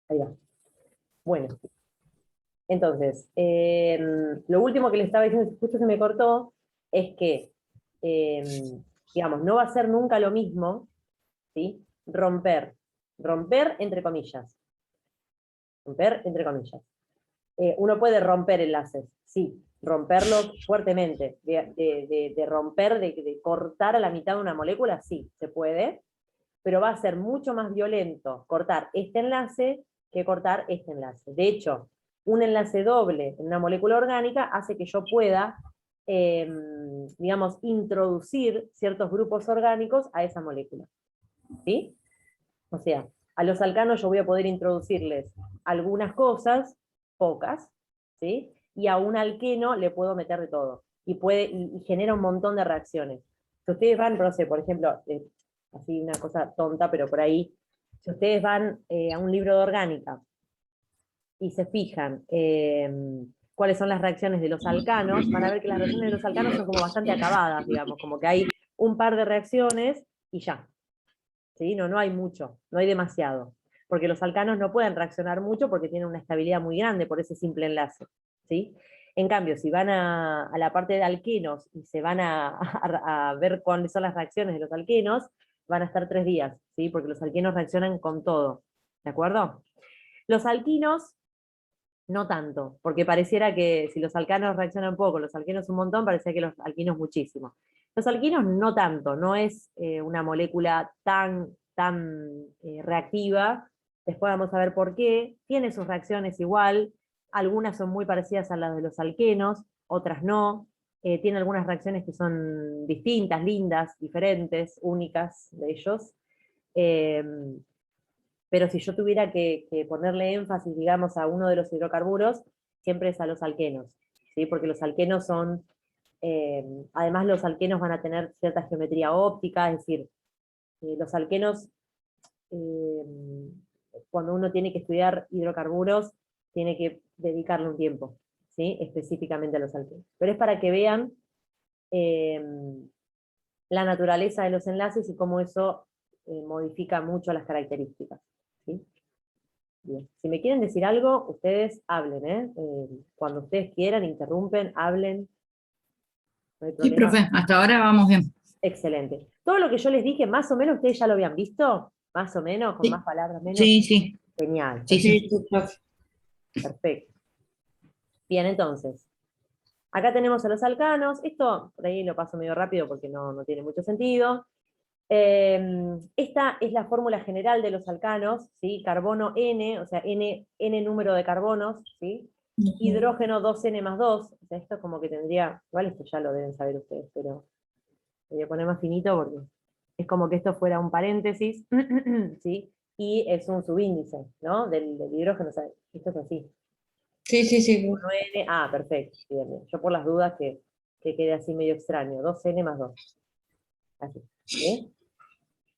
Ahí va. Bueno, entonces, lo último que les estaba diciendo, justo se me cortó, es que, digamos, no va a ser nunca lo mismo, ¿sí? Romper entre comillas. Romper entre comillas. Uno puede romper enlaces, sí, romperlos fuertemente, de romper, de cortar a la mitad de una molécula, sí, se puede, pero va a ser mucho más violento cortar este enlace que cortar este enlace. De hecho, un enlace doble en una molécula orgánica hace que yo pueda, digamos, introducir ciertos grupos orgánicos a esa molécula, ¿sí? O sea, a los alcanos yo voy a poder introducirles algunas cosas, pocas, ¿sí? Y a un alqueno le puedo meter de todo. Y genera un montón de reacciones. Si ustedes van, no sé, por ejemplo, así una cosa tonta, pero por ahí, si ustedes van a un libro de orgánica y se fijan cuáles son las reacciones de los alcanos, van a ver que las reacciones de los alcanos son como bastante acabadas, digamos, como que hay un par de reacciones y ya. ¿Sí? No hay mucho, no hay demasiado. Porque los alcanos no pueden reaccionar mucho porque tienen una estabilidad muy grande por ese simple enlace. ¿Sí? En cambio, si van a la parte de alquenos y se van a ver cuáles son las reacciones de los alquenos, van a estar 3 días, ¿sí? Porque los alquenos reaccionan con todo. ¿De acuerdo? Los alquinos, no tanto, porque pareciera que si los alcanos reaccionan poco, los alquenos un montón, parecía que los alquinos muchísimo. Los alquinos no tanto, no es una molécula tan reactiva. Después vamos a ver por qué. Tiene sus reacciones igual, algunas son muy parecidas a las de los alquenos, otras no. Tiene algunas reacciones que son distintas, lindas, diferentes, únicas de ellos. Eh, pero si yo tuviera que ponerle énfasis, digamos, a uno de los hidrocarburos, siempre es a los alquenos, ¿sí? Porque los alquenos son, además los alquenos van a tener cierta geometría óptica, es decir, los alquenos, eh, cuando uno tiene que estudiar hidrocarburos, tiene que dedicarle un tiempo, ¿sí? Específicamente a los alquenos. Pero es para que vean eh, la naturaleza de los enlaces y cómo eso modifica mucho las características, ¿sí? Bien. Si me quieren decir algo, ustedes hablen, ¿eh? Cuando ustedes quieran, interrumpen, hablen, no hay Sí, problema. profe, hasta ahora vamos bien. Excelente. Todo lo que yo les dije, más o menos, ustedes ya lo habían visto, más o menos, con más Sí, palabras, menos. sí, sí, Genial, sí, perfecto. sí. Perfecto. Bien, entonces, acá tenemos a los alcanos. Esto, por ahí lo paso medio rápido porque no tiene mucho sentido. Esta es la fórmula general de los alcanos, ¿sí? Carbono N, o sea, N número de carbonos, ¿sí? Ujú. Hidrógeno 2N más 2, o sea, esto como que tendría, igual esto ya lo deben saber ustedes, pero voy a poner más finito porque es como que esto fuera un paréntesis, ¿sí? Y es un subíndice, ¿no? Del hidrógeno, o sea, esto es así. Sí, sí, sí. Carbono N, perfecto, bien, bien. Yo por las dudas que quede así medio extraño, 2N más 2, así, ¿sí?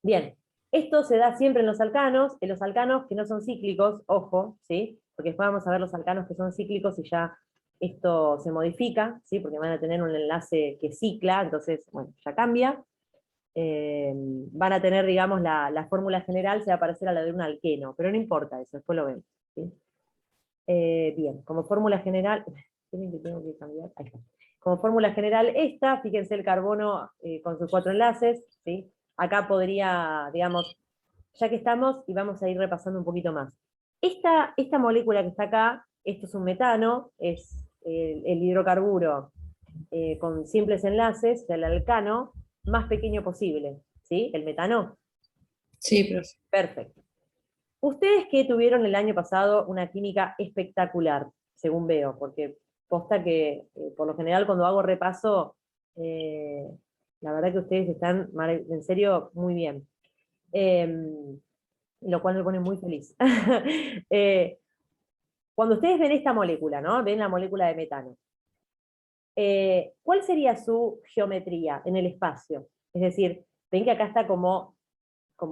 Bien, esto se da siempre en los alcanos que no son cíclicos, ojo, ¿sí? Porque después vamos a ver los alcanos que son cíclicos y ya esto se modifica, ¿sí? Porque van a tener un enlace que cicla, entonces, bueno, ya cambia. Van a tener, digamos, la fórmula general se va a parecer a la de un alqueno, pero no importa eso, después lo vemos, ¿sí? Bien, como fórmula general, ¿tienen que tengo que cambiar? Ahí está. Como fórmula general esta, fíjense el carbono con sus 4 enlaces, ¿sí? Acá podría, digamos, ya que estamos, y vamos a ir repasando un poquito más. Esta molécula que está acá, esto es un metano, es el hidrocarburo con simples enlaces del alcano más pequeño posible, ¿sí? El metano. Sí, profe. Perfecto. Ustedes que tuvieron el año pasado una química espectacular, según veo, porque posta que por lo general cuando hago repaso, eh, la verdad que ustedes están, en serio, muy bien. Lo cual me pone muy feliz. Eh, Cuando ustedes ven esta molécula, ¿no? Ven la molécula de metano. ¿Cuál sería su geometría en el espacio? Es decir, ven que acá está como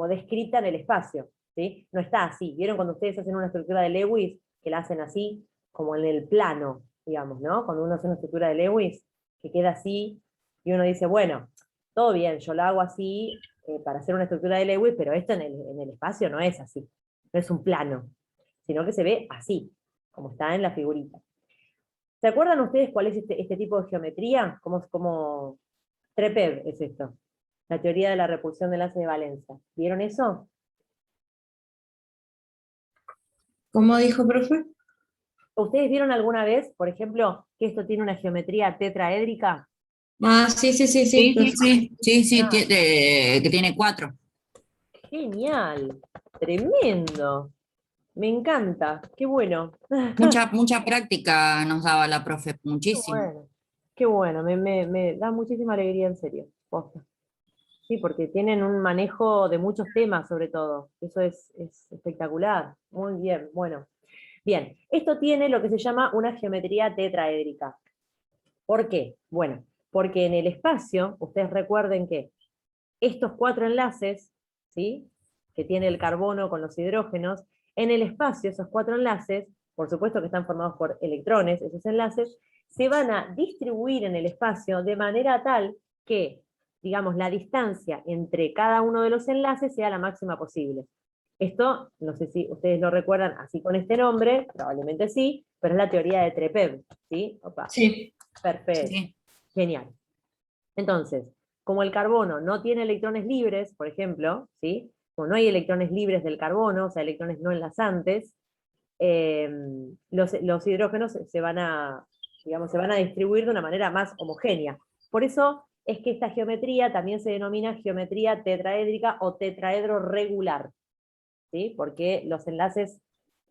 descrita en el espacio, ¿sí? No está así. ¿Vieron cuando ustedes hacen una estructura de Lewis, que la hacen así, como en el plano, digamos, ¿no? Cuando uno hace una estructura de Lewis, que queda así, y uno dice, bueno, todo bien, yo la hago así, para hacer una estructura de Lewis, pero esto en el espacio no es así, no es un plano, sino que se ve así, como está en la figurita. ¿Se acuerdan ustedes cuál es este tipo de geometría? Como TREPEV es esto, la teoría de la repulsión de enlace de valencia. ¿Vieron eso? ¿Cómo dijo, profe? ¿Ustedes vieron alguna vez, por ejemplo, que esto tiene una geometría tetraédrica? Ah, sí, sí, sí, sí, Sí, sí, profe. sí, sí, sí, Ah, que tiene 4. genial, tremendo, me encanta, qué bueno. Mucha práctica nos daba la profe, Qué muchísimo. bueno, qué bueno, me da muchísima alegría, en serio, posta. Sí, porque tienen un manejo de muchos temas, sobre todo. Eso es espectacular. Muy bien, bueno. Bien, esto tiene lo que se llama una geometría tetraédrica. ¿Por qué? Bueno, porque en el espacio, ustedes recuerden que estos 4 enlaces, ¿sí?, que tiene el carbono con los hidrógenos, en el espacio, esos 4 enlaces, por supuesto que están formados por electrones, esos enlaces, se van a distribuir en el espacio de manera tal que, digamos, la distancia entre cada uno de los enlaces sea la máxima posible. Esto, no sé si ustedes lo recuerdan así con este nombre, probablemente sí, pero es la teoría de TREPEV, ¿sí? Opa, Sí. perfecto, Sí. genial. Entonces, como el carbono no tiene electrones libres, por ejemplo, ¿sí?, como no hay electrones libres del carbono, o sea, electrones no enlazantes, los hidrógenos se van a, digamos, se van a distribuir de una manera más homogénea. Por eso es que esta geometría también se denomina geometría tetraédrica o tetraedro regular, ¿sí?, porque los enlaces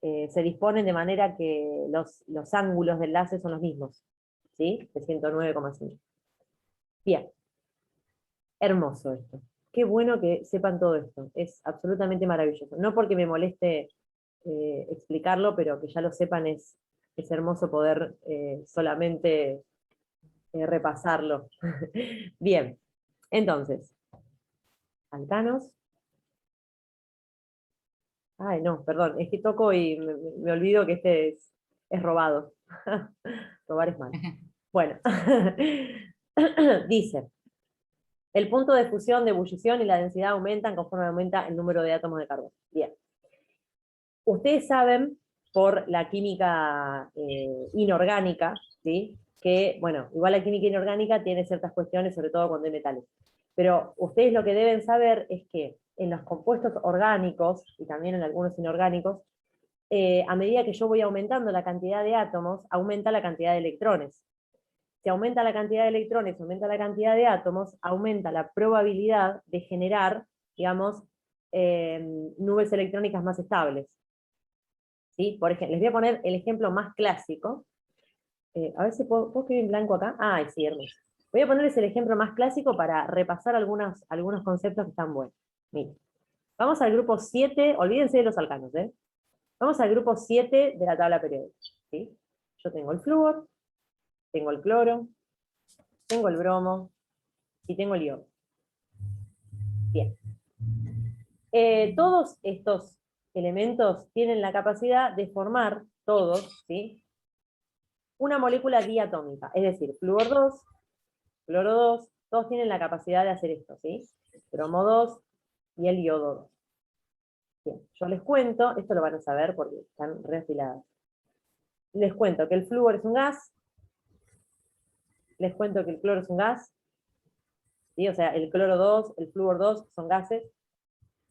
se disponen de manera que los ángulos de enlace son los mismos, ¿sí?, de 109,5. Bien. Hermoso esto. Qué bueno que sepan todo esto. Es absolutamente maravilloso. No porque me moleste explicarlo, pero que ya lo sepan es hermoso poder solamente repasarlo. Bien, entonces, alcanos. Ay, no, perdón, es que toco y me olvido que este es robado. Robar es malo. Bueno, dice, el punto de fusión, de ebullición y la densidad aumentan conforme aumenta el número de átomos de carbono. Bien. Ustedes saben, por la química inorgánica, ¿sí?, que, bueno, igual la química inorgánica tiene ciertas cuestiones, sobre todo cuando hay metales. Pero ustedes lo que deben saber es que en los compuestos orgánicos, y también en algunos inorgánicos, a medida que yo voy aumentando la cantidad de átomos, aumenta la cantidad de electrones. Si aumenta la cantidad de electrones, aumenta la cantidad de átomos, aumenta la probabilidad de generar, digamos, nubes electrónicas más estables. ¿Sí? Por ejemplo, les voy a poner el ejemplo más clásico. A ver si puedo escribir en blanco acá. Ay, sí, hermoso. Voy a ponerles el ejemplo más clásico para repasar algunos conceptos que están buenos. Miren, vamos al grupo 7, olvídense de los alcanos, ¿eh? Vamos al grupo 7 de la tabla periódica, ¿sí? Yo tengo el flúor, tengo el cloro, tengo el bromo y tengo el iodo. Bien. Todos estos elementos tienen la capacidad de formar, todos, ¿sí?, una molécula diatómica, es decir, flúor 2, cloro 2, todos tienen la capacidad de hacer esto, ¿sí? Bromo 2 y el iodo 2. Bien, yo les cuento, esto lo van a saber porque están reafiladas. Les cuento que el flúor es un gas, les cuento que el cloro es un gas, ¿sí? O sea, el cloro 2, el flúor 2 son gases.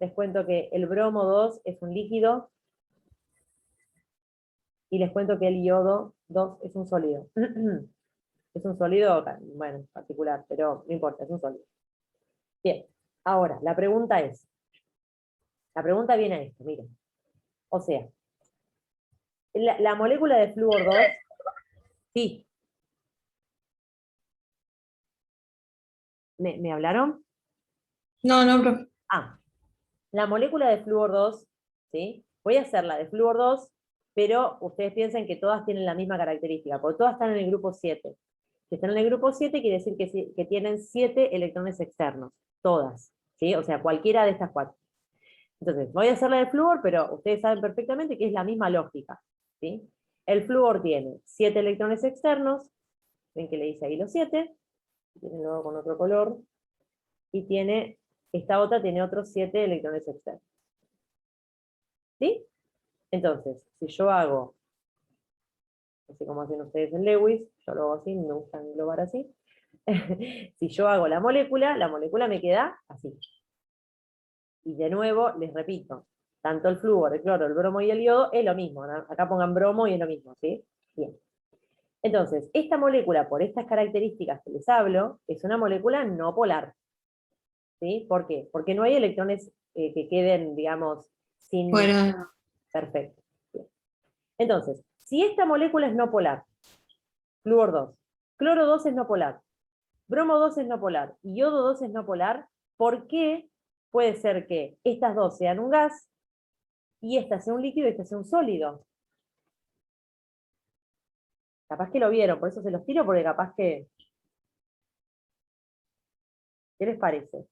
Les cuento que el bromo 2 es un líquido, y les cuento que el iodo 2 es un sólido. Es un sólido, bueno, particular, pero no importa, es un sólido. Bien, ahora, la pregunta viene a esto, miren. O sea, la molécula de flúor 2, sí. ¿Me hablaron? No, no, profe. Ah, la molécula de flúor 2, ¿sí? Voy a hacer la de flúor 2, pero ustedes piensen que todas tienen la misma característica, porque todas están en el grupo 7. Si están en el grupo 7, quiere decir que tienen 7 electrones externos, todas, ¿sí? O sea, cualquiera de estas 4. Entonces, voy a hacer la de flúor, pero ustedes saben perfectamente que es la misma lógica, ¿sí? El flúor tiene 7 electrones externos, ven que le dice ahí los 7, tiene luego con otro color, y tiene esta otra tiene otros 7 electrones externos. ¿Sí? Entonces, si yo hago, no sé cómo hacen ustedes en Lewis, yo lo hago así, me gusta englobar así. Si yo hago la molécula me queda así. Y de nuevo, les repito, tanto el flúor, el cloro, el bromo y el yodo es lo mismo, ¿no? Acá pongan bromo y es lo mismo, ¿sí? Bien. Entonces, esta molécula, por estas características que les hablo, es una molécula no polar. ¿Sí? ¿Por qué? Porque no hay electrones que queden, digamos, sin... Fuera. Perfecto. Bien. Entonces, si esta molécula es no polar, flúor 2, cloro 2 es no polar, bromo 2 es no polar, y yodo 2 es no polar, ¿por qué puede ser que estas dos sean un gas y esta sea un líquido y esta sea un sólido? Capaz que lo vieron, por eso se los tiro, porque capaz que... ¿Qué les parece?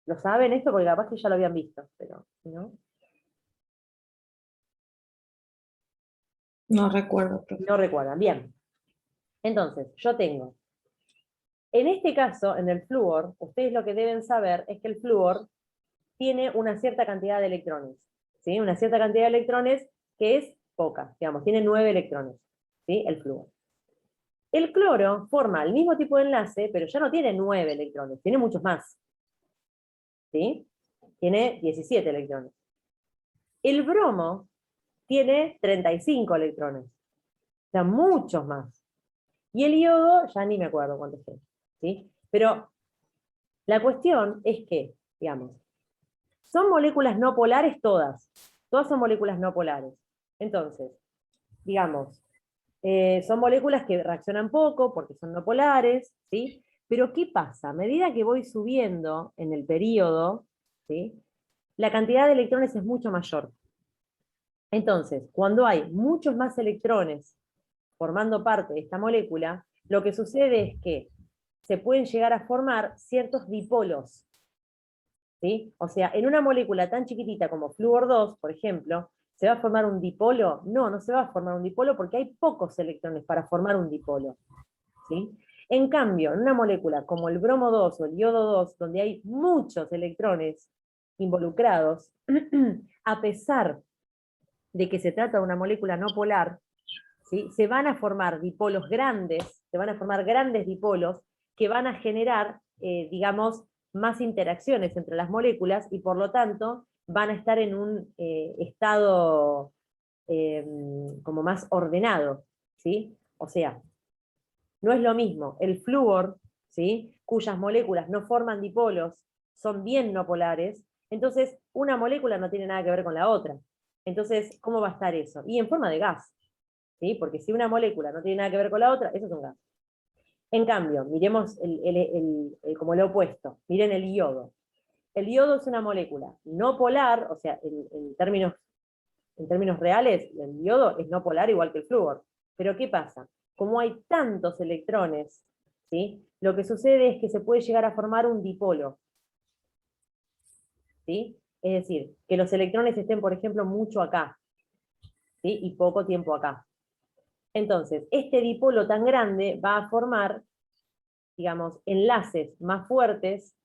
¿Lo saben esto? Porque capaz que ya lo habían visto, pero si no... No recuerdo, profe. No recuerdan. Bien. Entonces, yo tengo... En este caso, en el flúor, ustedes lo que deben saber es que el flúor tiene una cierta cantidad de electrones, ¿sí? Una cierta cantidad de electrones que es poca, digamos, tiene 9 electrones, ¿sí? El flúor. El cloro forma el mismo tipo de enlace, pero ya no tiene 9 electrones, tiene muchos más, ¿sí? Tiene 17 electrones. El bromo tiene 35 electrones, o sea, muchos más. Y el yodo, ya ni me acuerdo cuántos tiene, ¿sí? Pero la cuestión es que, digamos, son moléculas no polares todas son moléculas no polares. Entonces, digamos, son moléculas que reaccionan poco porque son no polares, ¿sí? Pero ¿qué pasa? A medida que voy subiendo en el período, ¿sí? La cantidad de electrones es mucho mayor. Entonces, cuando hay muchos más electrones formando parte de esta molécula, lo que sucede es que se pueden llegar a formar ciertos dipolos, ¿sí? O sea, en una molécula tan chiquitita como flúor 2, por ejemplo, ¿se va a formar un dipolo? No, no se va a formar un dipolo porque hay pocos electrones para formar un dipolo, ¿sí? En cambio, en una molécula como el bromo 2 o el yodo 2, donde hay muchos electrones involucrados, a pesar de que se trata de una molécula no polar, ¿sí? Se van a formar dipolos grandes, se van a formar grandes dipolos que van a generar, digamos, más interacciones entre las moléculas y por lo tanto van a estar en un estado como más ordenado, ¿sí? O sea, no es lo mismo el flúor, ¿sí? Cuyas moléculas no forman dipolos, son bien no polares, entonces una molécula no tiene nada que ver con la otra. Entonces, ¿cómo va a estar eso? Y en forma de gas, ¿sí? Porque si una molécula no tiene nada que ver con la otra, eso es un gas. En cambio, miremos como el opuesto, miren el yodo. El yodo es una molécula no polar, o sea, en términos reales, el yodo es no polar igual que el flúor. Pero ¿qué pasa? Como hay tantos electrones, ¿sí? Lo que sucede es que se puede llegar a formar un dipolo, ¿sí? Es decir, que los electrones estén, por ejemplo, mucho acá, ¿sí? Y poco tiempo acá. Entonces, este dipolo tan grande va a formar, digamos, enlaces más fuertes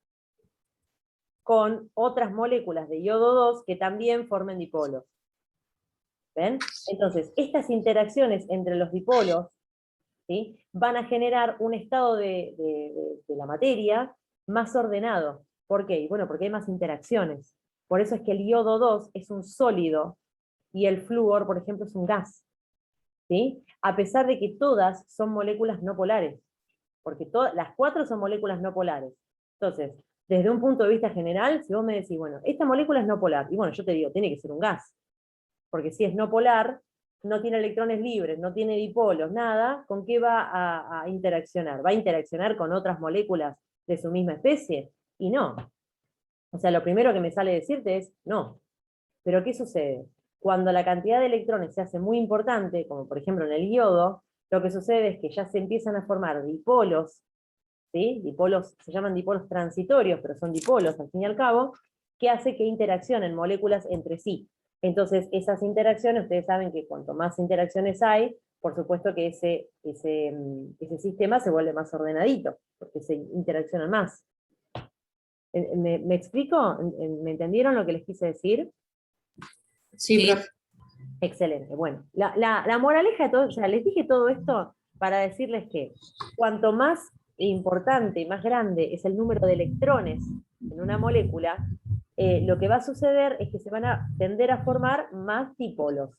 con otras moléculas de yodo 2 que también formen dipolos. ¿Ven? Entonces, estas interacciones entre los dipolos, ¿sí? Van a generar un estado de la materia más ordenado. ¿Por qué? Bueno, porque hay más interacciones. Por eso es que el yodo 2 es un sólido y el flúor, por ejemplo, es un gas, ¿sí? A pesar de que todas son moléculas no polares, porque las 4 son moléculas no polares. Entonces, desde un punto de vista general, si vos me decís, bueno, esta molécula es no polar, y bueno, yo te digo, tiene que ser un gas, porque si es no polar, no tiene electrones libres, no tiene dipolos, nada, ¿con qué va a interaccionar? ¿Va a interaccionar con otras moléculas de su misma especie? Y no. O sea, lo primero que me sale decirte es no. Pero ¿qué sucede? Cuando la cantidad de electrones se hace muy importante, como por ejemplo en el yodo, lo que sucede es que ya se empiezan a formar dipolos, ¿sí? Dipolos, se llaman dipolos transitorios, pero son dipolos al fin y al cabo, que hace que interaccionen moléculas entre sí. Entonces, esas interacciones, ustedes saben que cuanto más interacciones hay, por supuesto que ese sistema se vuelve más ordenadito, porque se interaccionan más. ¿Me explico? ¿Me entendieron lo que les quise decir? Sí, Sí. profe. Excelente. Bueno, la moraleja de todo, o sea, les dije todo esto para decirles que cuanto más importante y más grande es el número de electrones en una molécula, lo que va a suceder es que se van a tender a formar más dipolos.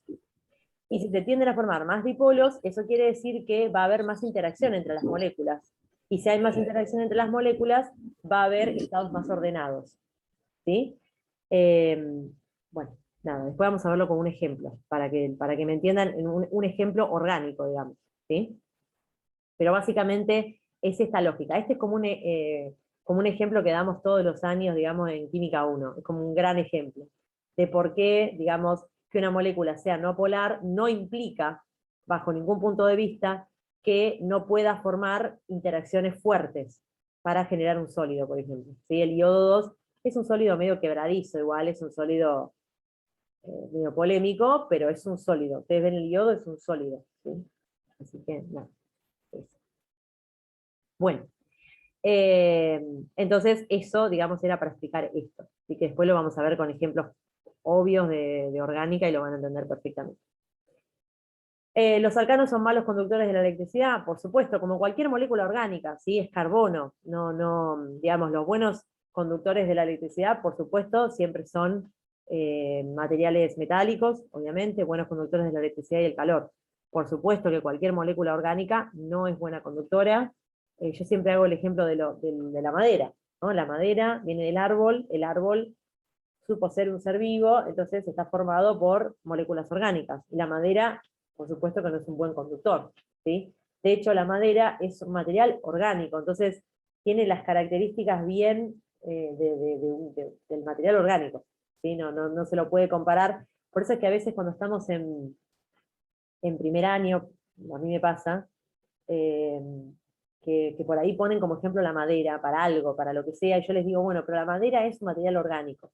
Y si se tienden a formar más dipolos, eso quiere decir que va a haber más interacción entre las moléculas. Y si hay más interacción entre las moléculas, va a haber estados más ordenados. ¿Sí? Bueno, nada, después vamos a verlo con un ejemplo, para que me entiendan, en un ejemplo orgánico, digamos. ¿Sí? Pero básicamente es esta lógica. Este es como un ejemplo que damos todos los años, digamos, en Química 1. Es como un gran ejemplo de por qué, digamos, que una molécula sea no polar no implica, bajo ningún punto de vista, que no pueda formar interacciones fuertes para generar un sólido, por ejemplo. ¿Sí? El iodo 2 es un sólido medio quebradizo, igual es un sólido medio polémico, pero es un sólido. Ustedes ven el iodo, es un sólido. ¿Sí? Así que, nada. Bueno, entonces eso, digamos, era para explicar esto. Así que después lo vamos a ver con ejemplos obvios de orgánica y lo van a entender perfectamente. ¿Los alcanos son malos conductores de la electricidad? Por supuesto, como cualquier molécula orgánica, ¿sí? Es carbono. Digamos, los buenos conductores de la electricidad, por supuesto, siempre son materiales metálicos, obviamente, buenos conductores de la electricidad y el calor. Por supuesto que cualquier molécula orgánica no es buena conductora. Yo siempre hago el ejemplo de la madera, ¿no? La madera viene del árbol, el árbol supo ser un ser vivo, entonces está formado por moléculas orgánicas. Y la madera, por supuesto que no es un buen conductor, ¿sí? De hecho, la madera es un material orgánico, entonces tiene las características bien del material orgánico, ¿sí? No se lo puede comparar. Por eso es que a veces cuando estamos en primer año, a mí me pasa, eh, que por ahí ponen como ejemplo la madera para algo, para lo que sea, y yo les digo, bueno, pero la madera es un material orgánico.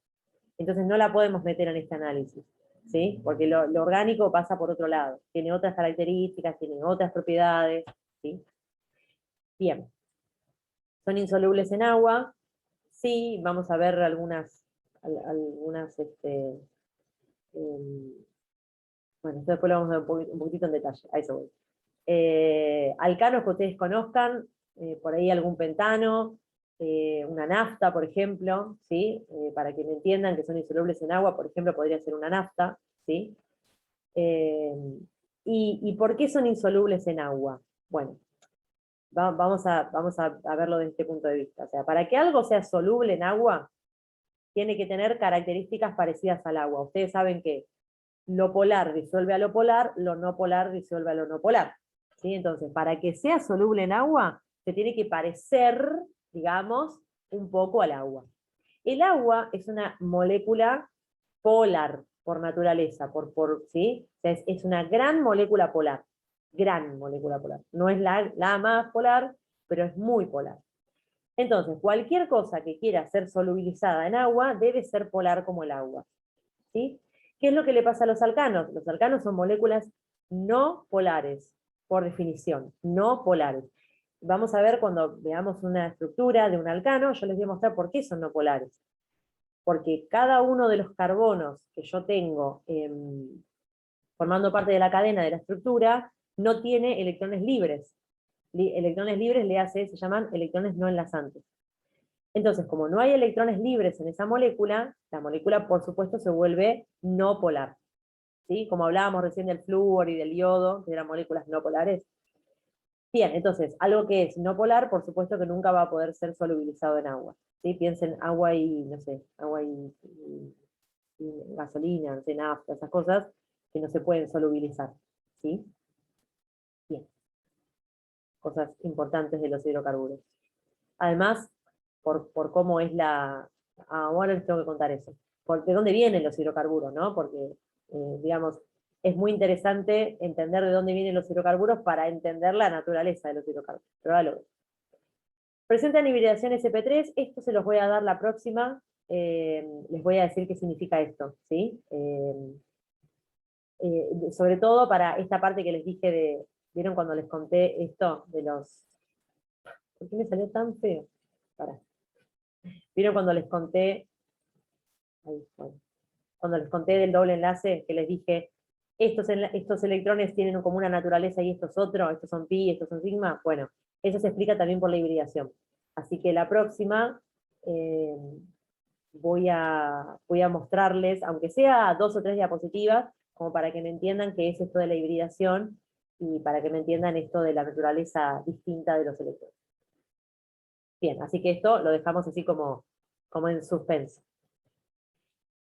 Entonces no la podemos meter en este análisis, ¿sí? Porque lo orgánico pasa por otro lado, tiene otras características, tiene otras propiedades, ¿sí? Bien. ¿Son insolubles en agua? Sí, vamos a ver algunas bueno, esto después lo vamos a ver un poquitito en detalle, a eso voy. Alcanos que ustedes conozcan, por ahí algún pentano, una nafta, por ejemplo, ¿sí? Para que me entiendan que son insolubles en agua, por ejemplo, podría ser una nafta, ¿sí? ¿Y por qué son insolubles en agua? Bueno, vamos a verlo desde este punto de vista. O sea, para que algo sea soluble en agua, tiene que tener características parecidas al agua. Ustedes saben que lo polar disuelve a lo polar, lo no polar disuelve a lo no polar. ¿Sí? Entonces, para que sea soluble en agua, se tiene que parecer, digamos, un poco al agua. El agua es una molécula polar por naturaleza, ¿sí? O sea, es una gran molécula polar. No es la más polar, pero es muy polar. Entonces, cualquier cosa que quiera ser solubilizada en agua debe ser polar como el agua. ¿Sí? ¿Qué es lo que le pasa a los alcanos? Los alcanos son moléculas no polares, por definición, no polares. Vamos a ver cuando veamos una estructura de un alcano, yo les voy a mostrar por qué son no polares. Porque cada uno de los carbonos que yo tengo formando parte de la cadena de la estructura no tiene electrones libres. Electrones libres se llaman electrones no enlazantes. Entonces, como no hay electrones libres en esa molécula, la molécula, por supuesto, se vuelve no polar. ¿Sí? Como hablábamos recién del flúor y del yodo, que eran moléculas no polares. Bien, entonces, algo que es no polar, por supuesto que nunca va a poder ser solubilizado en agua. ¿Sí? Piensen agua y, no sé, agua y gasolina, no sé, nafta, esas cosas que no se pueden solubilizar. ¿Sí? Bien. Cosas importantes de los hidrocarburos. Además, por cómo es ahora les tengo que contar eso. ¿De dónde vienen los hidrocarburos, no? Porque, digamos, es muy interesante entender de dónde vienen los hidrocarburos para entender la naturaleza de los hidrocarburos. Pero ahora lo veo. Presentan hibridación sp3, esto se los voy a dar la próxima, les voy a decir qué significa esto, ¿sí? sobre todo para esta parte que les dije de, ¿vieron cuando les conté esto de los... ¿Por qué me salió tan feo? Pará. ¿Vieron cuando les conté... Ahí, bueno, cuando les conté del doble enlace, que les dije, estos electrones tienen como una naturaleza y estos otros, estos son pi, estos son sigma? Bueno, eso se explica también por la hibridación. Así que la próxima voy a mostrarles, aunque sea 2 o 3 diapositivas, como para que me entiendan qué es esto de la hibridación y para que me entiendan esto de la naturaleza distinta de los electrones. Bien, así que esto lo dejamos así como en suspenso.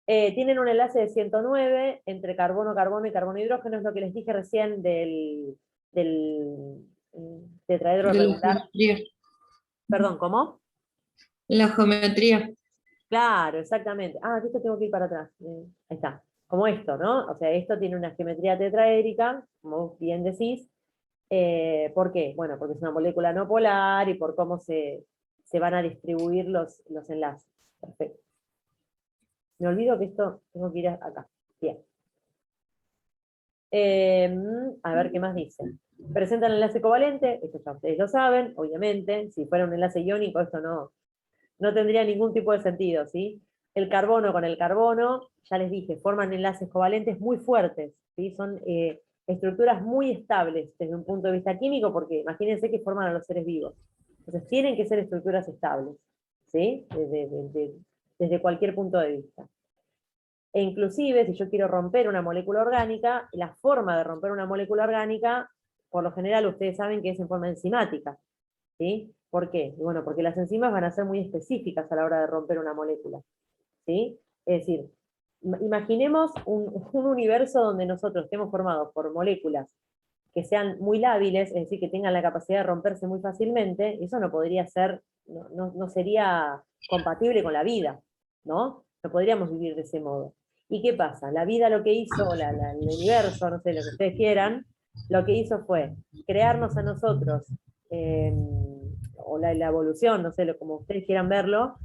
Tienen un enlace de 109 entre carbono, carbono y carbono hidrógeno, es lo que les dije recién del tetraedro De la regular. geometría. Perdón, ¿cómo? La geometría. Claro, exactamente. Ah, esto tengo que ir para atrás. Ahí está. Como esto, ¿no? O sea, esto tiene una geometría tetraédrica, como bien decís. ¿Por qué? Bueno, porque es una molécula no polar y por cómo se van a distribuir los enlaces. Perfecto. Me olvido que esto tengo que ir acá. Bien. A ver qué más dice. Presentan el enlace covalente, esto ya ustedes lo saben, obviamente. Si fuera un enlace iónico, esto no tendría ningún tipo de sentido, ¿sí? El carbono con el carbono, ya les dije, forman enlaces covalentes muy fuertes, ¿sí? Son estructuras muy estables desde un punto de vista químico, porque imagínense que forman a los seres vivos. Entonces tienen que ser estructuras estables, ¿sí? Desde cualquier punto de vista. E inclusive, si yo quiero romper una molécula orgánica, la forma de romper una molécula orgánica, por lo general ustedes saben que es en forma enzimática, ¿sí? ¿Por qué? Bueno, porque las enzimas van a ser muy específicas a la hora de romper una molécula, ¿sí? Es decir, imaginemos un universo donde nosotros estemos formados por moléculas que sean muy lábiles, es decir, que tengan la capacidad de romperse muy fácilmente, eso no podría ser, no sería compatible con la vida, ¿no? No podríamos vivir de ese modo. ¿Y qué pasa? La vida lo que hizo, el universo, no sé, lo que ustedes quieran, lo que hizo fue crearnos a nosotros, o la evolución, no sé, como ustedes quieran verlo,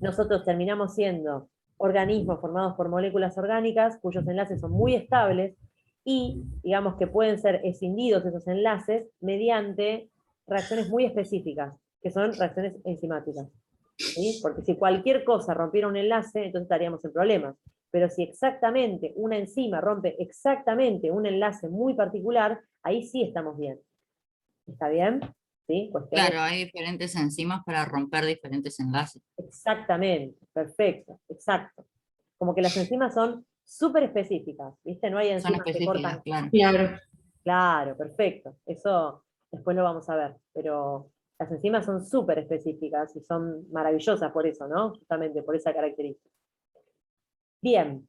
nosotros terminamos siendo organismos formados por moléculas orgánicas cuyos enlaces son muy estables y digamos que pueden ser escindidos esos enlaces mediante reacciones muy específicas, que son reacciones enzimáticas. ¿Sí? Porque si cualquier cosa rompiera un enlace, entonces estaríamos en problemas. Pero si exactamente una enzima rompe exactamente un enlace muy particular, ahí sí estamos bien. ¿Está bien? ¿Sí? Cuestiones. Claro, hay diferentes enzimas para romper diferentes enlaces. Exactamente, perfecto, exacto. Como que las enzimas son súper específicas, ¿viste? No hay Son enzimas que específicas, cortan. claro. Claro. Claro, perfecto. Eso después lo vamos a ver. Pero las enzimas son súper específicas y son maravillosas por eso, ¿no? Justamente por esa característica. Bien.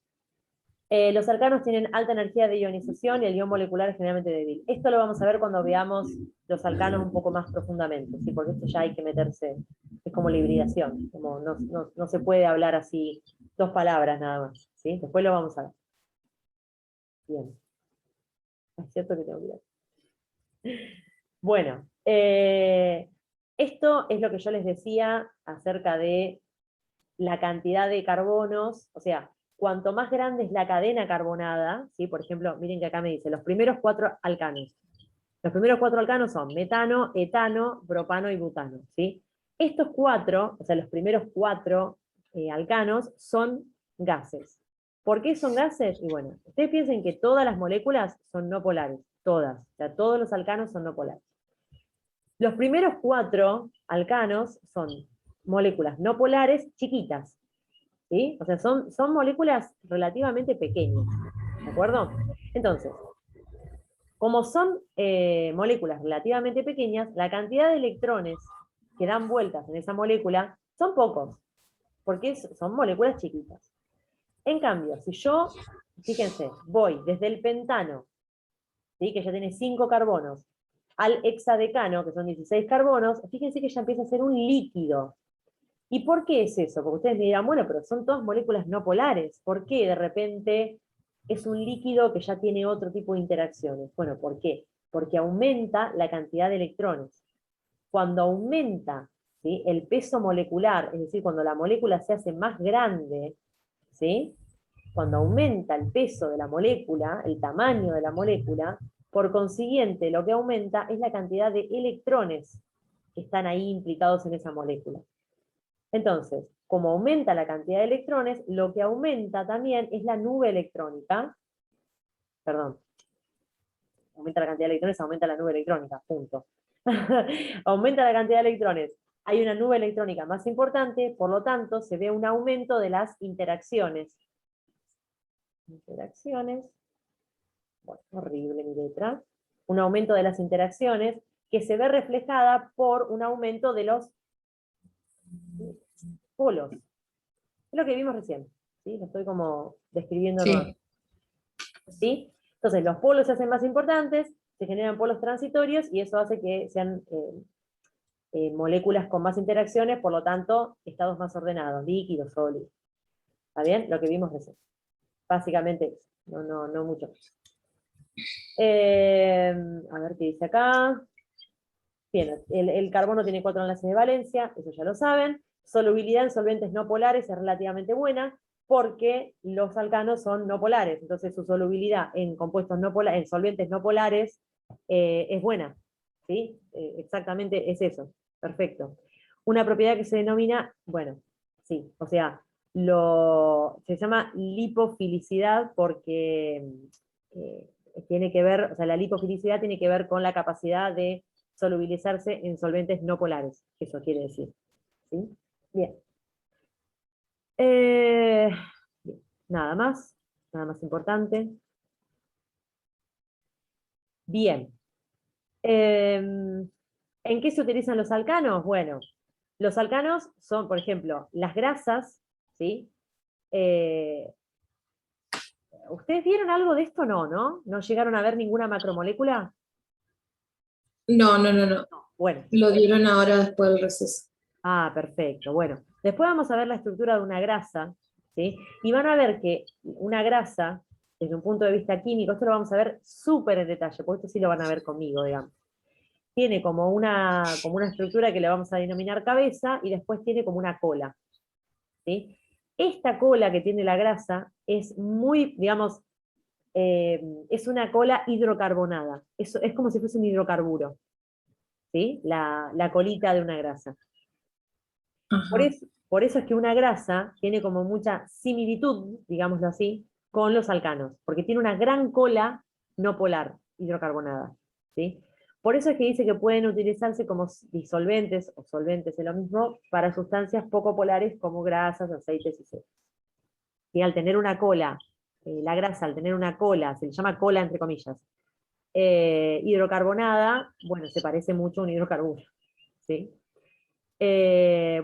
Los alcanos tienen alta energía de ionización y el ion molecular es generalmente débil. Esto lo vamos a ver cuando veamos los alcanos un poco más profundamente, ¿sí? Porque esto ya hay que meterse, es como la hibridación, como no se puede hablar así 2 palabras nada más, ¿sí? Después lo vamos a ver. Bien. Es cierto que tengo que ir. Bueno, esto es lo que yo les decía acerca de la cantidad de carbonos, o sea, cuanto más grande es la cadena carbonada, ¿sí? Por ejemplo, miren que acá me dice, los primeros 4 alcanos. Los primeros 4 alcanos son metano, etano, propano y butano, ¿sí? Estos 4, o sea, los primeros 4 alcanos son gases. ¿Por qué son gases? Y bueno, ustedes piensen que todas las moléculas son no polares, todas, o sea, todos los alcanos son no polares. Los primeros 4 alcanos son moléculas no polares chiquitas, ¿sí? O sea, son moléculas relativamente pequeñas, ¿de acuerdo? Entonces, como son moléculas relativamente pequeñas, la cantidad de electrones que dan vueltas en esa molécula son pocos, porque son moléculas chiquitas. En cambio, si yo, fíjense, voy desde el pentano, ¿sí? Que ya tiene 5 carbonos, al hexadecano, que son 16 carbonos, fíjense que ya empieza a ser un líquido. ¿Y por qué es eso? Porque ustedes me dirán, bueno, pero son todas moléculas no polares. ¿Por qué de repente es un líquido que ya tiene otro tipo de interacciones? Bueno, ¿por qué? Porque aumenta la cantidad de electrones. Cuando aumenta, ¿sí?, el peso molecular, es decir, cuando la molécula se hace más grande, ¿sí?, Cuando aumenta el peso de la molécula, el tamaño de la molécula, por consiguiente lo que aumenta es la cantidad de electrones que están ahí implicados en esa molécula. Entonces, como aumenta la cantidad de electrones, lo que aumenta también es la nube electrónica. Perdón. Aumenta la cantidad de electrones, aumenta la nube electrónica, punto. Aumenta la cantidad de electrones. Hay una nube electrónica más importante, por lo tanto, se ve un aumento de las interacciones. Interacciones. Bueno, horrible mi letra. Un aumento de las interacciones que se ve reflejada por un aumento de los polos. Es lo que vimos recién. ¿Sí? Lo estoy como describiendo. Sí. ¿Sí? Entonces, los polos se hacen más importantes, se generan polos transitorios y eso hace que sean moléculas con más interacciones, por lo tanto, estados más ordenados, líquidos, sólidos. ¿Está bien? Lo que vimos recién. Básicamente eso. No mucho más. A ver qué dice acá. Bien, el carbono tiene 4 enlaces de valencia, eso ya lo saben. Solubilidad en solventes no polares es relativamente buena, porque los alcanos son no polares, entonces su solubilidad en compuestos no polares, en solventes no polares, es buena. ¿Sí? Exactamente es eso. Perfecto. Una propiedad que se denomina, bueno, sí, o sea, se llama lipofilicidad porque tiene que ver, o sea, la lipofilicidad tiene que ver con la capacidad de solubilizarse en solventes no polares, eso quiere decir. ¿Sí? Bien. Bien. Nada más importante. Bien. ¿En qué se utilizan los alcanos? Bueno, los alcanos son, por ejemplo, las grasas, ¿sí? ¿Ustedes vieron algo de esto? No. ¿No llegaron a ver ninguna macromolécula? No. No. Bueno. Lo dieron ahora después del receso. Perfecto. Bueno, después vamos a ver la estructura de una grasa, ¿sí? Y van a ver que una grasa, desde un punto de vista químico, esto lo vamos a ver súper en detalle, porque esto sí lo van a ver conmigo, digamos. Tiene como una estructura que le vamos a denominar cabeza y después tiene como una cola, ¿sí? Esta cola que tiene la grasa es muy, digamos, es una cola hidrocarbonada. Es como si fuese un hidrocarburo, ¿sí? La colita de una grasa. Ajá. Por eso es que una grasa tiene como mucha similitud, digámoslo así, con los alcanos, porque tiene una gran cola no polar, hidrocarbonada. ¿Sí? Por eso es que dice que pueden utilizarse como disolventes, o solventes es lo mismo, para sustancias poco polares como grasas, aceites y ceras. Y al tener una cola, la grasa al tener una cola, se le llama cola entre comillas, hidrocarbonada, bueno, se parece mucho a un hidrocarburo. ¿Sí?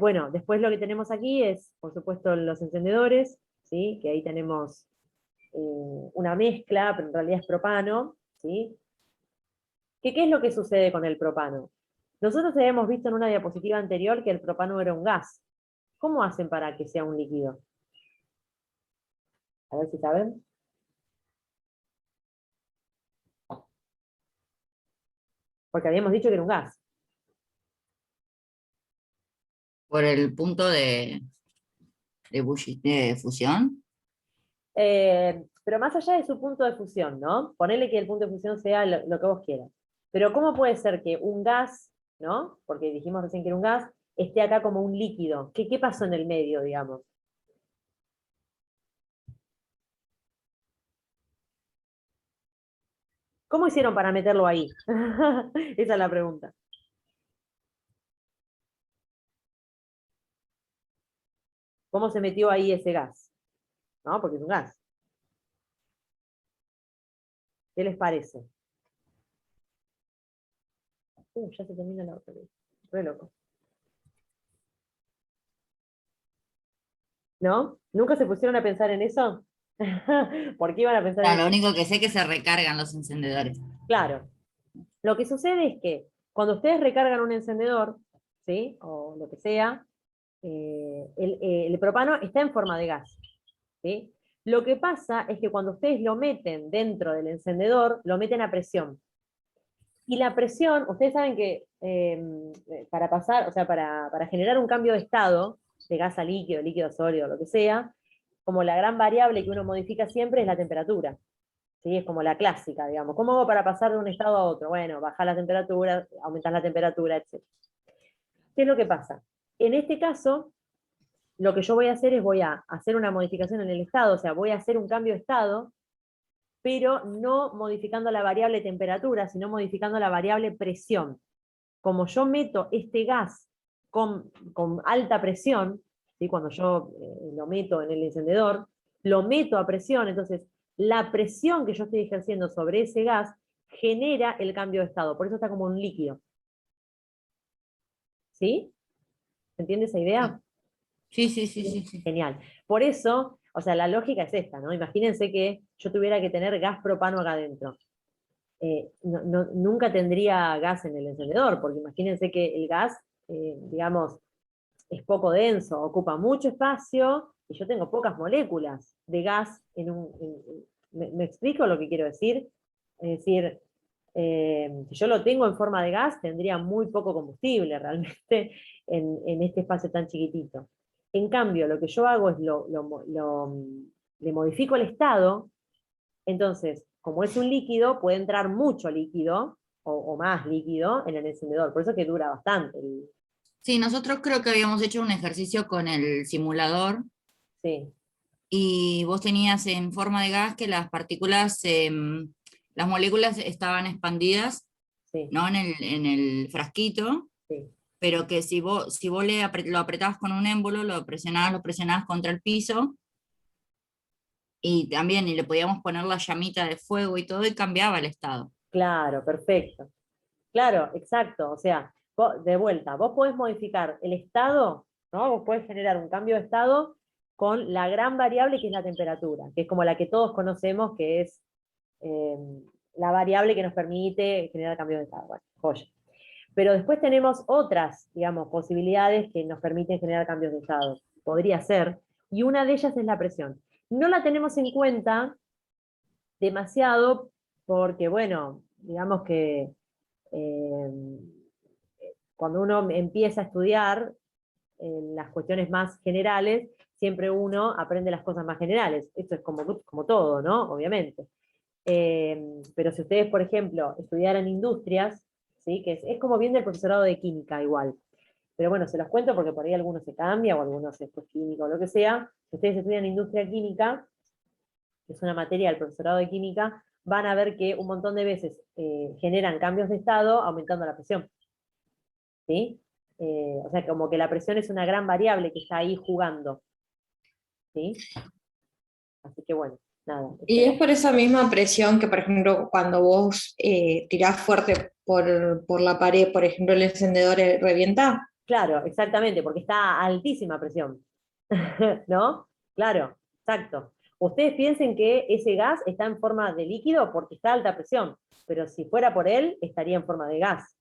Bueno, después lo que tenemos aquí es, por supuesto, los encendedores, ¿sí? Que ahí tenemos una mezcla, pero en realidad es propano, ¿sí? ¿Qué es lo que sucede con el propano? Nosotros habíamos visto en una diapositiva anterior que el propano era un gas. ¿Cómo hacen para que sea un líquido? A ver si saben. Porque habíamos dicho que era un gas. Por el punto de fusión. Pero más allá de su punto de fusión, ¿no? Ponele que el punto de fusión sea lo que vos quieras. Pero ¿cómo puede ser que un gas, ¿no? Porque dijimos recién que era un gas, esté acá como un líquido? ¿Qué pasó en el medio, digamos? ¿Cómo hicieron para meterlo ahí? Esa es la pregunta. ¿Cómo se metió ahí ese gas? ¿No? Porque es un gas. ¿Qué les parece? Ya se termina la otra vez. Re loco. ¿No? ¿Nunca se pusieron a pensar en eso? ¿Por qué iban a pensar en Claro, eso? lo único que sé es que se recargan los encendedores. Claro. Lo que sucede es que cuando ustedes recargan un encendedor, ¿sí? O lo que sea, el propano está en forma de gas, ¿sí? Lo que pasa es que cuando ustedes lo meten dentro del encendedor, lo meten a presión. Y la presión, ustedes saben que para pasar, o sea, para generar un cambio de estado, de gas a líquido, líquido a sólido, lo que sea, como la gran variable que uno modifica siempre es la temperatura. ¿Sí? Es como la clásica, digamos. ¿Cómo hago para pasar de un estado a otro? Bueno, bajar la temperatura, aumentar la temperatura, etc. ¿Qué es lo que pasa? En este caso, lo que yo voy a hacer es voy a hacer una modificación en el estado, o sea, voy a hacer un cambio de estado, pero no modificando la variable temperatura, sino modificando la variable presión. Como yo meto este gas con alta presión, ¿sí? Cuando yo lo meto en el encendedor, lo meto a presión, entonces la presión que yo estoy ejerciendo sobre ese gas genera el cambio de estado, por eso está como un líquido. ¿Sí? ¿Se entiende esa idea? Sí, sí, sí, sí, sí. Genial. Por eso, o sea, la lógica es esta, ¿no? Imagínense que yo tuviera que tener gas propano acá adentro. Nunca tendría gas en el encendedor, porque imagínense que el gas, digamos, es poco denso, ocupa mucho espacio y yo tengo pocas moléculas de gas en un... ¿Me explico lo que quiero decir? Es decir, si yo lo tengo en forma de gas, tendría muy poco combustible realmente en este espacio tan chiquitito. En cambio, lo que yo hago es le modifico el estado, entonces, como es un líquido, puede entrar mucho líquido o más líquido en el encendedor, por eso que dura bastante. Sí, nosotros creo que habíamos hecho un ejercicio con el simulador Sí, y vos tenías en forma de gas que las partículas, las moléculas estaban expandidas, sí, ¿no? En el frasquito, sí. pero que si vos lo apretabas con un émbolo, lo presionabas contra el piso, y también y le podíamos poner la llamita de fuego y todo, y cambiaba el estado. Claro, perfecto. Claro, exacto. O sea, de vuelta, vos podés modificar el estado, ¿no? Vos podés generar un cambio de estado con la gran variable que es la temperatura, que es como la que todos conocemos, que es eh, la variable que nos permite generar cambios de estado. Bueno, joya. Pero después tenemos otras, digamos, posibilidades que nos permiten generar cambios de estado. Podría ser, y una de ellas es la presión. No la tenemos en cuenta demasiado porque, bueno, digamos que eh, cuando uno empieza a estudiar las cuestiones más generales, siempre uno aprende las cosas más generales. Esto es como todo, ¿no? Obviamente. Pero si ustedes, por ejemplo, estudiaran industrias, ¿sí? Que es como bien del profesorado de química igual. Pero bueno, se los cuento porque por ahí algunos se cambia o algunos es químico o lo que sea. Si ustedes estudian industria química, que es una materia del profesorado de química, van a ver que un montón de veces generan cambios de estado aumentando la presión. ¿Sí? O sea, como que la presión es una gran variable que está ahí jugando. ¿Sí? Así que bueno, nada. Y es por esa misma presión que, por ejemplo, cuando vos tirás fuerte por la pared, por ejemplo, el encendedor revienta. Claro, exactamente, porque está a altísima presión. ¿No? Claro, exacto. Ustedes piensen que ese gas está en forma de líquido porque está a alta presión, pero si fuera por él, estaría en forma de gas.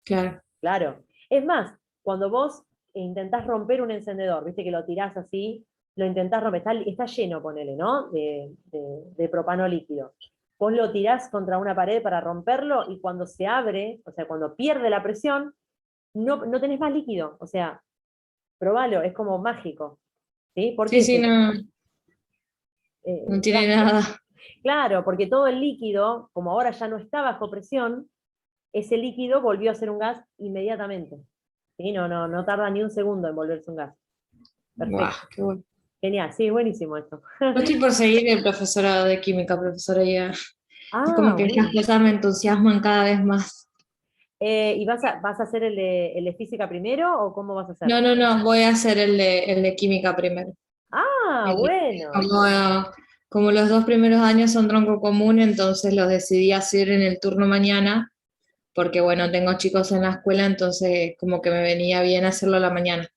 Claro. Claro. Es más, cuando vos intentás romper un encendedor, viste que lo tirás así, lo intentás romper, está lleno, ponele, ¿no? De propano líquido. Vos lo tirás contra una pared para romperlo y cuando se abre, o sea, cuando pierde la presión, no tenés más líquido. O sea, probalo, es como mágico. ¿Sí? ¿Por Sí, qué? sí, no, no tiene Claro, nada. claro, porque todo el líquido, como ahora ya no está bajo presión, ese líquido volvió a ser un gas inmediatamente. ¿Sí? No tarda ni un segundo en volverse un gas. Guau, Perfecto. qué bueno. Genial, sí, buenísimo esto. Yo estoy por seguir el profesorado de química, profesora, ya. Es como Ah, que estas bueno. cosas me entusiasman cada vez más. ¿Y vas a hacer el de física primero o cómo vas a hacer? No, no, no, voy a hacer el de química primero. Ah, Eh, bueno. como los dos primeros años son tronco común, entonces los decidí hacer en el turno mañana, porque bueno, tengo chicos en la escuela, entonces como que me venía bien hacerlo a la mañana.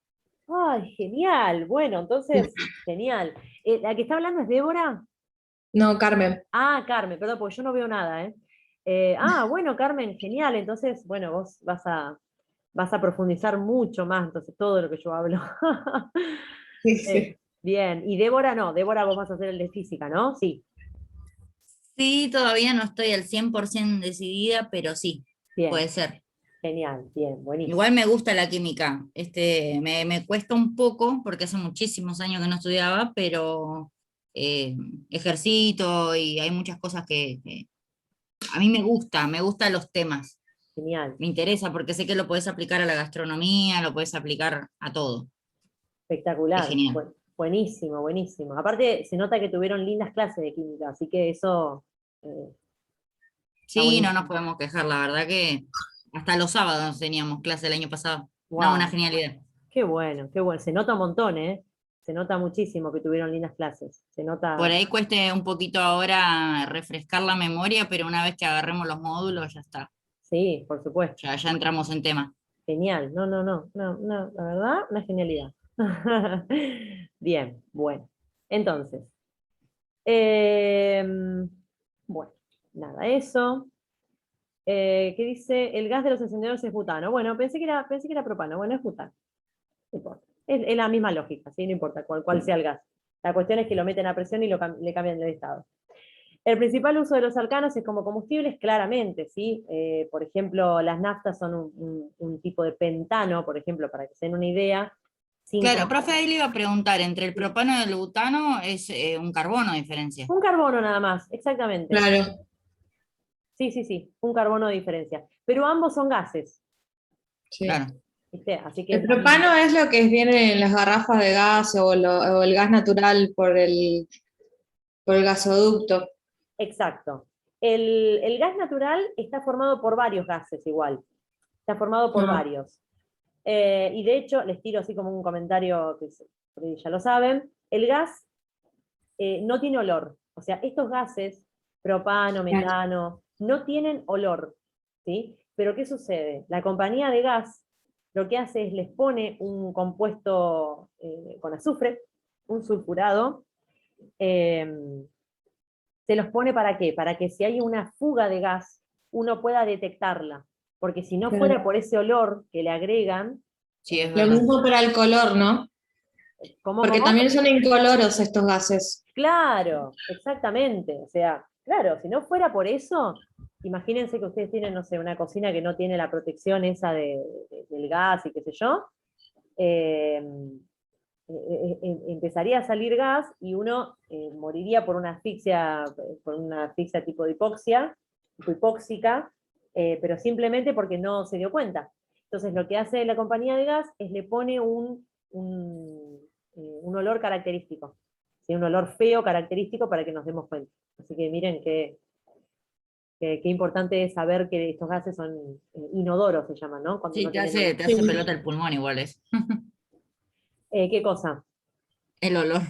Ay, genial. Bueno, entonces, genial. ¿La que está hablando es Débora? No, Carmen. Ah, Carmen, perdón, porque yo no veo nada, ¿eh? Bueno, Carmen, genial. Entonces, bueno, vos vas a profundizar mucho más, entonces, todo lo que yo hablo. Sí, sí. Bien, y Débora no, Débora vos vas a hacer el de física, ¿no? Sí, Sí, todavía no estoy al 100% decidida, pero sí, bien. puede ser. Genial, bien, buenísimo. Igual me gusta la química, me cuesta un poco, porque hace muchísimos años que no estudiaba, pero ejercito y hay muchas cosas que a mí me gustan los temas, Genial, me interesa porque sé que lo puedes aplicar a la gastronomía, lo puedes aplicar a todo, es espectacular. genial. Buenísimo, buenísimo. Aparte, se nota que tuvieron lindas clases de química, así que eso está Sí, no buenísimo. nos podemos quejar, la verdad que hasta los sábados teníamos clase el año pasado. No, una Wow, genialidad. qué bueno, qué bueno. Se nota un montón, ¿eh? Se nota muchísimo que tuvieron lindas clases. Se Por nota, ahí cueste un poquito ahora refrescar la memoria, pero una vez que agarremos los módulos, ya está. sí, por supuesto. Ya entramos en tema. Genial. No, no, no, no, no, la verdad, una genialidad. Bien, bueno. Entonces, bueno, nada, eso. ¿Qué dice? El gas de los encendedores es butano. Bueno, pensé que era propano. Bueno, es butano. No importa. Es la misma lógica, ¿sí? No importa cuál sea el gas. La cuestión es que lo meten a presión y le cambian el estado. El principal uso de los alcanos es como combustibles, claramente, ¿sí? Por ejemplo, las naftas son un tipo de pentano, por ejemplo, para que se den una idea. Claro, profe, ahí le iba a preguntar, entre el propano y el butano es un carbono de diferencia. Un carbono nada más, exactamente. Claro, Sí, sí, sí, un carbono de diferencia. Pero ambos son gases, sí. Claro. ¿viste? Así que El propano es lo que viene en las garrafas de gas o el gas natural por el gasoducto. exacto. El gas natural está formado por varios gases igual. Está formado por Ah, varios. Y de hecho, les tiro así como un comentario que ya lo saben, el gas no tiene olor. O sea, estos gases, propano, claro. metano, no tienen olor. ¿Sí? Pero ¿qué sucede? La compañía de gas lo que hace es les pone un compuesto con azufre, un sulfurado, eh, se los pone ¿para qué? Para que si hay una fuga de gas, uno pueda detectarla. Porque si no fuera Claro. por ese olor que le agregan, Sí, es Lo verdad. mismo para el color, ¿no? ¿cómo, Porque cómo? también son incoloros estos gases. Claro, exactamente. O sea, claro, si no fuera por eso, imagínense que ustedes tienen, no sé, una cocina que no tiene la protección esa del gas y qué sé yo. eh, Empezaría a salir gas y uno moriría por una asfixia tipo hipóxica, pero simplemente porque no se dio cuenta. Entonces lo que hace la compañía de gas es le pone un olor característico, ¿sí? Un olor feo característico para que nos demos cuenta. Así que miren qué importante es saber que estos gases son inodoros, se llaman, ¿no? Cuando Sí, no tienen te olor. hace pelota el pulmón igual es. ¿Qué cosa? El olor.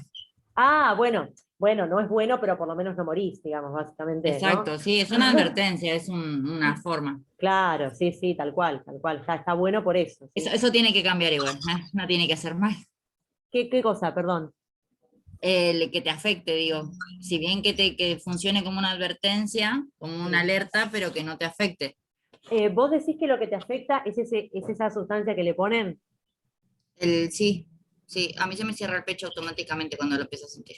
Ah, bueno, bueno, no es bueno, pero por lo menos no morís, digamos, básicamente, ¿no? Exacto, sí, es una advertencia, es una forma. Claro, sí, sí, tal cual, está bueno por eso, ¿sí? Eso tiene que cambiar igual, ¿eh? No tiene que hacer mal. ¿Qué cosa, perdón? El que te afecte, digo. Si bien que funcione como una advertencia, como una Sí. alerta, pero que no te afecte. Vos decís que lo que te afecta es esa sustancia que le ponen. Sí, sí, a mí se me cierra el pecho automáticamente cuando lo empiezo a sentir.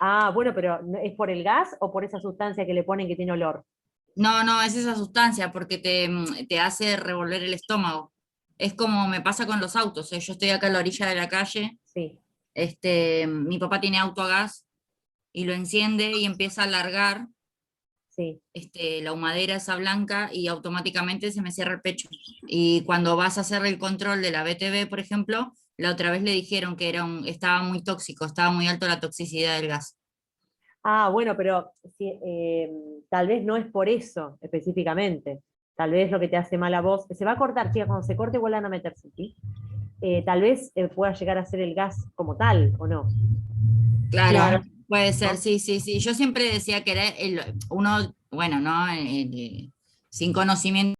Ah, bueno, pero ¿es por el gas o por esa sustancia que le ponen que tiene olor? No, no, es esa sustancia porque te hace revolver el estómago. Es como me pasa con los autos. Yo estoy acá a la orilla de la calle, Sí, mi papá tiene auto a gas y lo enciende y empieza a largar sí. la humadera esa blanca y automáticamente se me cierra el pecho. Y cuando vas a hacer el control de la BTV, por ejemplo, la otra vez le dijeron que estaba muy tóxico, estaba muy alto la toxicidad del gas. Ah, bueno, pero sí, tal vez no es por eso específicamente. Tal vez lo que te hace mal a vos. Se va a cortar, chicas, cuando se corte vuelvan a meterse, ¿sí? Tal vez pueda llegar a ser el gas como tal, ¿o no? Claro, Claro. puede ser, ¿No? sí, sí, sí. Yo siempre decía que era uno, bueno, ¿no? Sin conocimiento